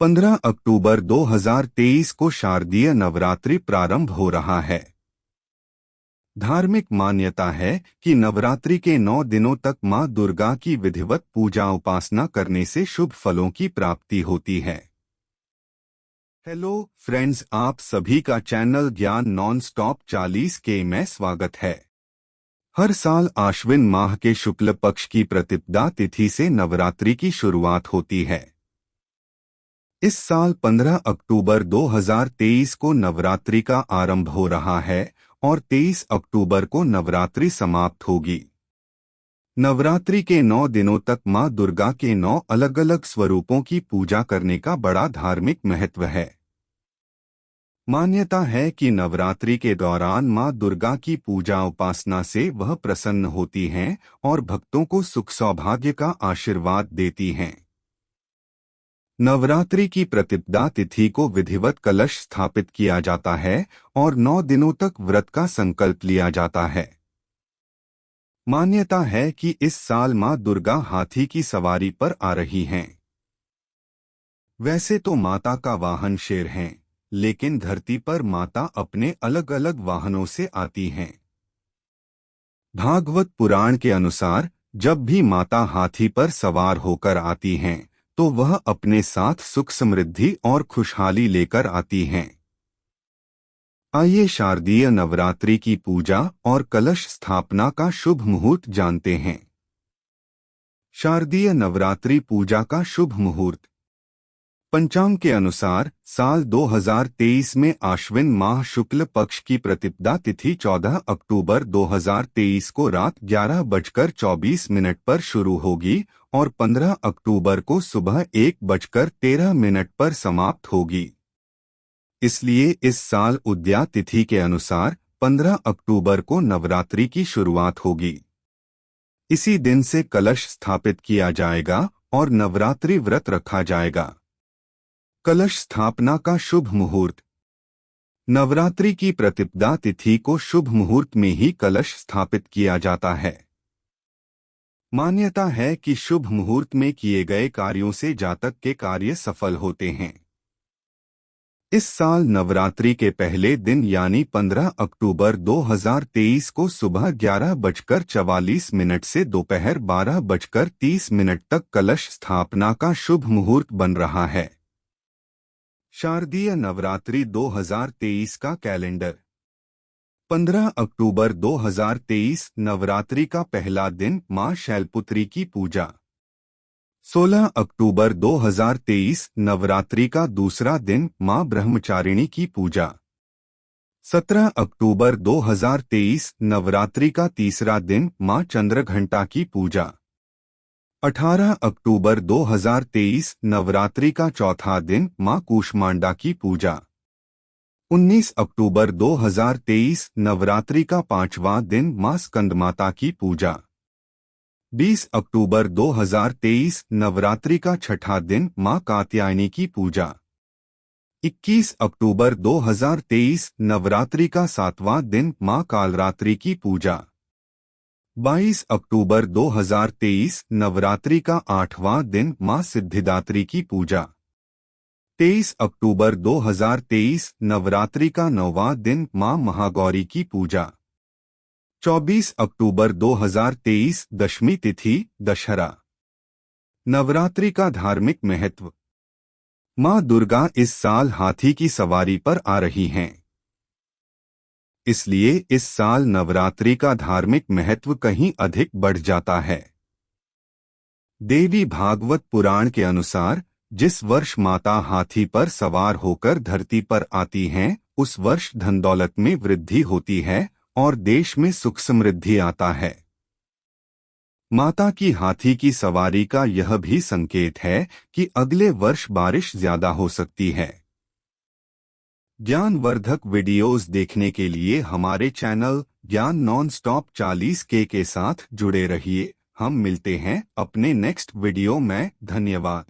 15 अक्टूबर 2023 को शारदीय नवरात्रि प्रारंभ हो रहा है। धार्मिक मान्यता है कि नवरात्रि के 9 दिनों तक मां दुर्गा की विधिवत पूजा उपासना करने से शुभ फलों की प्राप्ति होती है। हेलो फ्रेंड्स, आप सभी का चैनल ज्ञान नॉन स्टॉप 40K में स्वागत है। हर साल आश्विन माह के शुक्ल पक्ष की प्रतिपदा तिथि से नवरात्रि की शुरुआत होती है। इस साल 15 अक्टूबर 2023 को नवरात्रि का आरंभ हो रहा है और 23 अक्टूबर को नवरात्रि समाप्त होगी। नवरात्रि के 9 दिनों तक मां दुर्गा के 9 अलग अलग स्वरूपों की पूजा करने का बड़ा धार्मिक महत्व है। मान्यता है कि नवरात्रि के दौरान मां दुर्गा की पूजा उपासना से वह प्रसन्न होती हैं और भक्तों को सुख सौभाग्य का आशीर्वाद देती हैं। नवरात्रि की प्रतिपदा तिथि को विधिवत कलश स्थापित किया जाता है और 9 दिनों तक व्रत का संकल्प लिया जाता है। मान्यता है कि इस साल मां दुर्गा हाथी की सवारी पर आ रही हैं। वैसे तो माता का वाहन शेर है, लेकिन धरती पर माता अपने अलग अलग वाहनों से आती हैं। भागवत पुराण के अनुसार जब भी माता हाथी पर सवार होकर आती हैं तो वह अपने साथ सुख समृद्धि और खुशहाली लेकर आती हैं। आइए शारदीय नवरात्रि की पूजा और कलश स्थापना का शुभ मुहूर्त जानते हैं। शारदीय नवरात्रि पूजा का शुभ मुहूर्त। पंचांग के अनुसार साल 2023 में आश्विन माह शुक्ल पक्ष की प्रतिपदा तिथि 14 अक्टूबर 2023 को रात 11:24 पर शुरू होगी और 15 अक्टूबर को सुबह 1:13 पर समाप्त होगी। इसलिए इस साल उदया तिथि के अनुसार 15 अक्टूबर को नवरात्रि की शुरुआत होगी। इसी दिन से कलश स्थापित किया जाएगा और नवरात्रि व्रत रखा जाएगा। कलश स्थापना का शुभ मुहूर्त। नवरात्रि की प्रतिपदा तिथि को शुभ मुहूर्त में ही कलश स्थापित किया जाता है। मान्यता है कि शुभ मुहूर्त में किए गए कार्यों से जातक के कार्य सफल होते हैं। इस साल नवरात्रि के पहले दिन यानी 15 अक्टूबर 2023 को सुबह 11:44 से दोपहर 12:30 तक कलश स्थापना का शुभ मुहूर्त बन रहा है। शारदीय नवरात्रि 2023 का कैलेंडर। 15 अक्टूबर 2023 नवरात्रि का पहला दिन मां शैलपुत्री की पूजा। 16 अक्टूबर 2023 नवरात्रि का दूसरा दिन मां ब्रह्मचारिणी की पूजा। 17 अक्टूबर 2023 नवरात्रि का तीसरा दिन मां चंद्रघंटा की पूजा। 18 अक्टूबर 2023 नवरात्रि का चौथा दिन मां कूष्मांडा की पूजा। 19 अक्टूबर 2023 नवरात्रि का पांचवां दिन मां स्कंदमाता की पूजा। 20 अक्टूबर 2023 नवरात्रि का छठा दिन मां कात्यायनी की पूजा। 21 अक्टूबर 2023 नवरात्रि का सातवां दिन मां कालरात्रि की पूजा। 22 अक्टूबर 2023 नवरात्रि का आठवां दिन मां सिद्धिदात्री की पूजा। 23 अक्टूबर 2023 नवरात्रि का नौवां दिन मां महागौरी की पूजा। 24 अक्टूबर 2023 दशमी तिथि दशहरा। नवरात्रि का धार्मिक महत्व। मां दुर्गा इस साल हाथी की सवारी पर आ रही हैं। इसलिए इस साल नवरात्रि का धार्मिक महत्व कहीं अधिक बढ़ जाता है। देवी भागवत पुराण के अनुसार जिस वर्ष माता हाथी पर सवार होकर धरती पर आती हैं, उस वर्ष धन दौलत में वृद्धि होती है और देश में सुख समृद्धि आता है। माता की हाथी की सवारी का यह भी संकेत है कि अगले वर्ष बारिश ज्यादा हो सकती है। ज्ञानवर्धक वीडियोस देखने के लिए हमारे चैनल ज्ञान नॉन स्टॉप 40K के साथ जुड़े रहिए। हम मिलते हैं अपने नेक्स्ट वीडियो में। धन्यवाद।